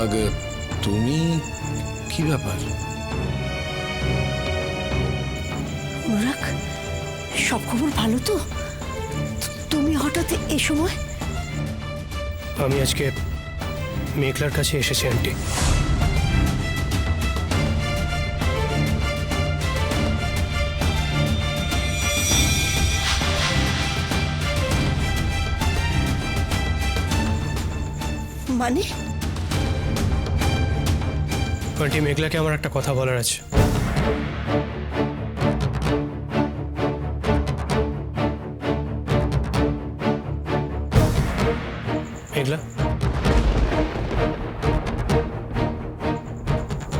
অনুরাগ, তুমি কি ব্যাপার? অনুরাগ, সব খবর ভালো তো? তুমি হঠাৎ এ সময়? আমি আজকে মেঘলার কাছে এসেছি আন্টি। মানে? আন্টি, মেঘলাকে আমার একটা কথা বলার আছে। মেঘলা,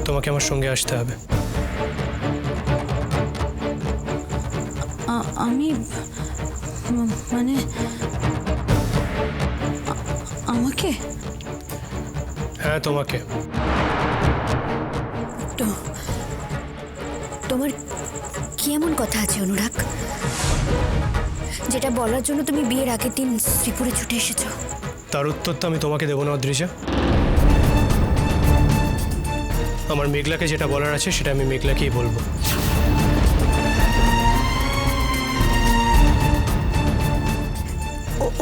তোমাকে আমার সঙ্গে আসতে হবে। আমি মানে আমাকে? হ্যাঁ, তোমাকে। তোমার কি এমন কথা আছে অনুরাগ, যেটা বলার জন্য তুমি বিয়ের আগের দিন শ্রীপুরে ছুটে এসেছো? তার উত্তর তো আমি তোমাকে দেবো না অদ্রিজা। আমার মেঘলাকে যেটা বলার আছে সেটা আমি মেঘলাকেই বলবো।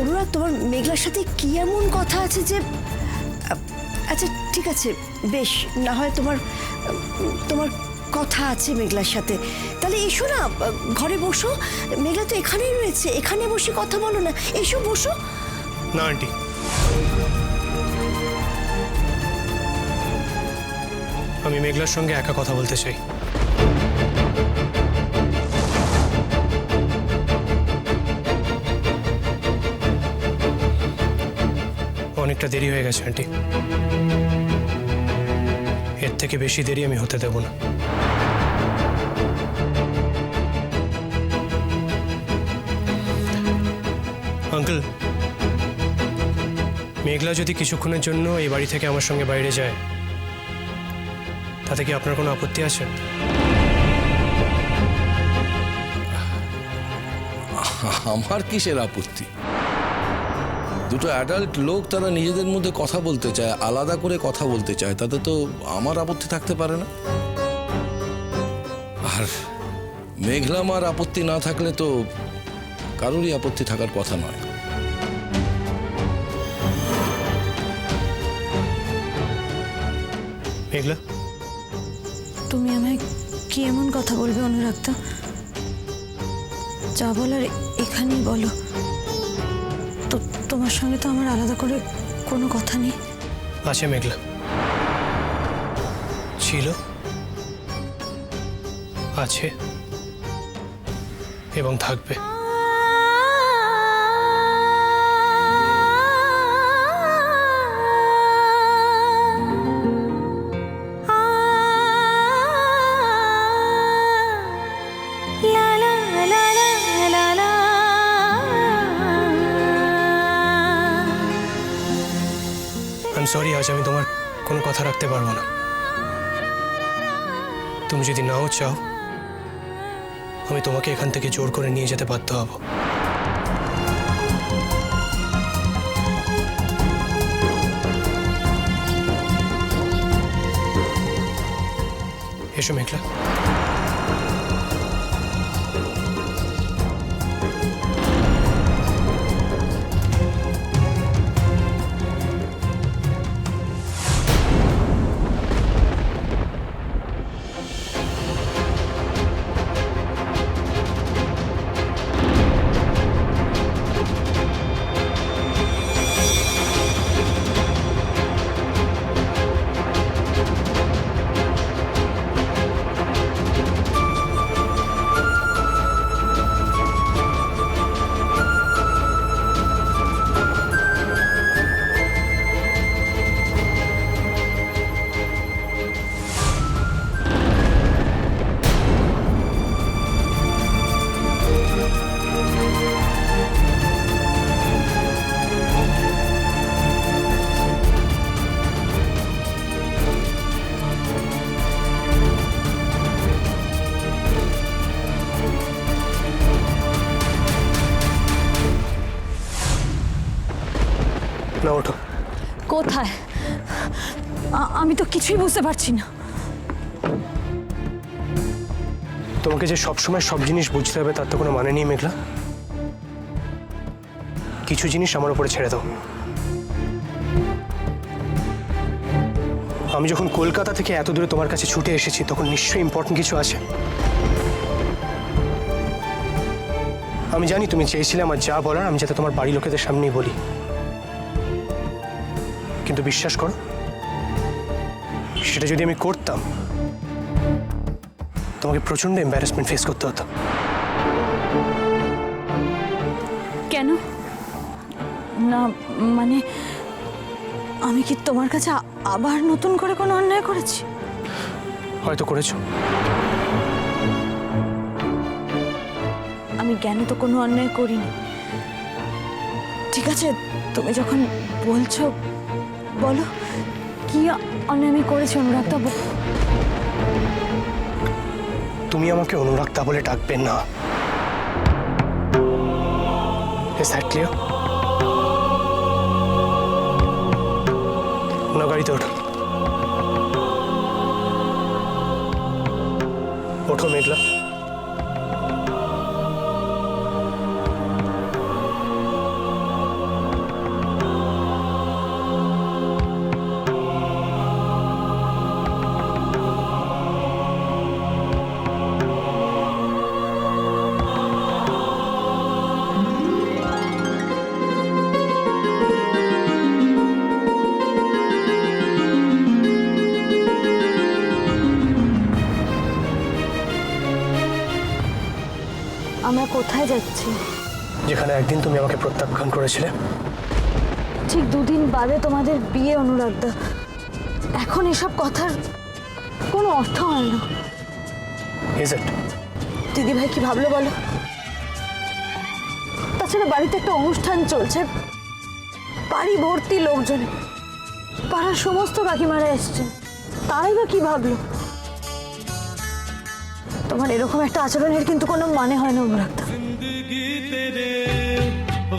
অনুরাগ, তোমার মেঘলার সাথে কি এমন কথা আছে যে... আচ্ছা ঠিক আছে, বেশ, না হয় তোমার তোমার কথা আছে মেঘলার সাথে, তাহলে এসো না, ঘরে বসো। মেঘলা তো এখানেই রয়েছে, এখানে বসে কথা বলো না, এসো বসো। না আন্টি, আমি মেঘলার সঙ্গে একা কথা বলতে চাই। অনেকটা দেরি হয়ে গেছে আন্টি, এর থেকে বেশি দেরি আমি হতে দেব না। আঙ্কেল, মেঘলা যদি কিছুক্ষণের জন্য এই বাড়ি থেকে আমার সঙ্গে বাইরে যায়, তাতে কি আপনার কোনো আপত্তি আছে? আমার কিসের আপত্তি? দুটো অ্যাডাল্ট লোক, তারা নিজেদের মধ্যে কথা বলতে চায়, আলাদা করে কথা বলতে চায়, তাতে তো আমার আপত্তি থাকতে পারে না। আর মেঘলামার আপত্তি না থাকলে তো কারোরই আপত্তি থাকার কথা নয়। মেঘলা, তুমি আমায় কি এমন কথা বলবে অনুরাগদা? যা বলার এখানেই বলো। তো তোমার সঙ্গে তো আমার আলাদা করে কোনো কথা নেই। আছে মেঘলা, ছিল, আছে এবং থাকবে। সরি, আজ আমি তোমার কোনো কথা রাখতে পারবো না। তুমি যদি নাও চাও, আমি তোমাকে এখান থেকে জোর করে নিয়ে যেতে বাধ্য হব। এসো মেঘলা। না, ওঠো। কোথায়? আমি তো কিছুই বুঝতে পারছি না। তোমাকে যে সবসময় সব জিনিস বুঝতে হবে তার তো কোনো মানে নেই মেঘলা। কিছু জিনিস আমার উপরে ছেড়ে দাও। আমি যখন কলকাতা থেকে এত দূরে তোমার কাছে ছুটে এসেছি তখন নিশ্চয়ই ইম্পর্টেন্ট কিছু আছে। আমি জানি তুমি চেয়েছিলে আমার যা বলার আমি যাতে তোমার বাড়ির লোকেদের সামনেই বলি, কিন্তু বিশ্বাস করো সেটা যদি আমি করতাম তোমাকে প্রচন্ড এম্বারাসমেন্ট ফেস করতে হতো। কেন? না মানে আমি কি তোমার কাছে আবার নতুন করে কোনো অন্যায় করেছি? হয়তো করেছো। আমি জ্ঞানে তো কোনো অন্যায় করিনি। ঠিক আছে, তুমি যখন বলছো বলো কি অন্যায় আমি করেছি অনুরাগদা? তুমি আমাকে অনুরাগদা বলে ডাকবে না। Is that clear? না, গাড়িতে ওঠো। ওঠো মেঘলা। আমরা কোথায় যাচ্ছি? যেখানে একদিন তুমি আমাকে প্রত্যাখ্যান করেছিলে। ঠিক দুদিন বাদে তোমাদের বিয়ে অনুরাগদা। এখন এসব কথার কোনো অর্থ হয় না। Is it? দিদিভাই কি ভাবলো বলো? তাছাড়া বাড়িতে একটা অনুষ্ঠান চলছে, বাড়ি ভর্তি লোকজনে, পাড়ার সমস্ত কাকিমারা এসছেন, তারাই বা কি ভাবলো? তোমার এরকম একটা আচরণের কিন্তু কোনো মানে হয় না অনুরাগদা। जिंदगी तेरे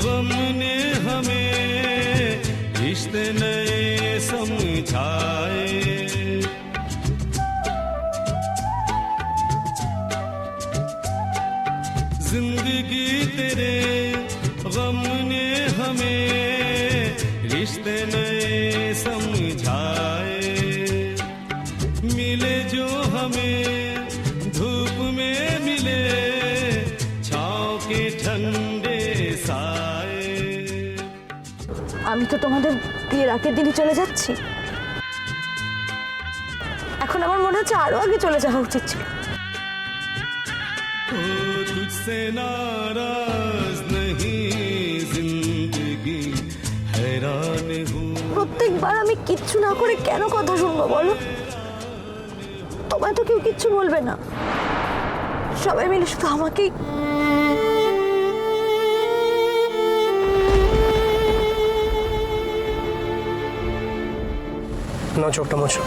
गम ने हमें रिश्ते नए समझाए। जिंदगी तेरे गम ने हमें रिश्ते नए समझाए। मिले जो हमें धूप में मिले छाँव के ठंडे साए। আমি তো তোমাদের বিয়ের আগের দিনই চলে যাচ্ছি। এখন আমার মনে হচ্ছে আরো আগে চলে যাওয়া উচিত ছিল। ओ तुझसे नाराज नहीं जिंदगी हैरान हूँ। প্রত্যেকবার আমি কিচ্ছু না করে কেন কথা শুনবো বলো? তোমায় তো কেউ কিচ্ছু বলবে না, সবাই মিলে শুধু আমাকেই। না, চোখটা মোছো।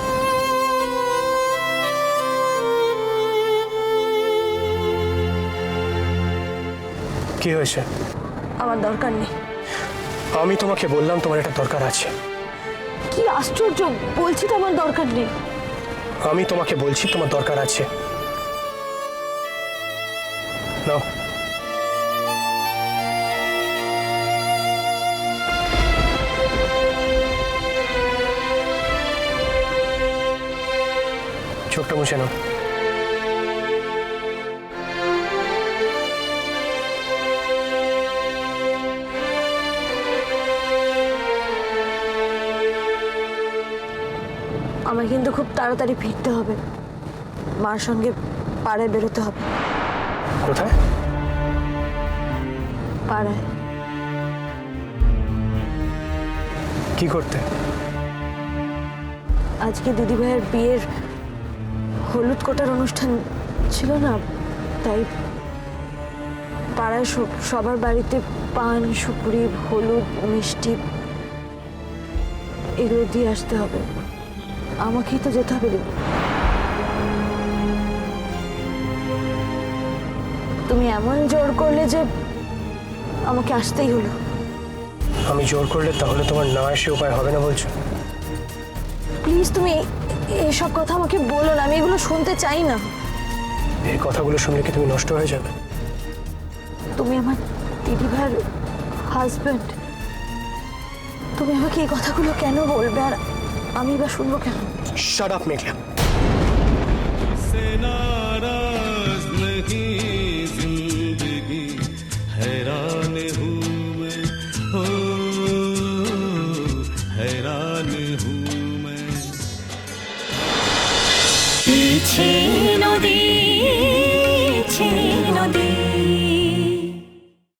কি হয়েছে? আমার দরকার নেই। আমি তোমাকে বললাম তোমার এটা দরকার আছে। কি আশ্চর্য, বলছি তো আমার দরকার নেই। আমি তোমাকে বলছি তোমার দরকার আছে। নাও। চোখটা মুছে নাও। আমার কিন্তু খুব তাড়াতাড়ি ফিরতে হবে, মার সঙ্গে পাড়ায় বেরোতে হবে। কোথায়? পাড়ায়। কি করতে? আজকে দিদিভাইয়ের বিয়ের হলুদ কোটার অনুষ্ঠান ছিল না, তাই পাড়ায় সবার বাড়িতে পান, সুপুরি, হলুদ, মিষ্টি এগুলো দিয়ে আসতে হবে। আমাকেই তো যেতে হবে দিদি। তুমি এমন জোর করলে যে আমাকে আসতেই হলো। আমি জোর করলে তাহলে তোমার না এসে উপায় হবে না বলছো? প্লিজ তুমি এসব কথা আমাকে বলো না, আমি এগুলো শুনতে চাই না। এই কথাগুলো শুনলে কি তুমি নষ্ট হয়ে যাবে? তুমি আমার দিদিভাইয়ের হাজব্যান্ড, তুমি আমাকে এই কথাগুলো কেন বলবে আর আমি বা শুনবো কেন? শাট আপ মেঘলা। से नाराज नहीं जिंदगी हैरान हूँ मैं हो हैरान हूँ मैं पीछे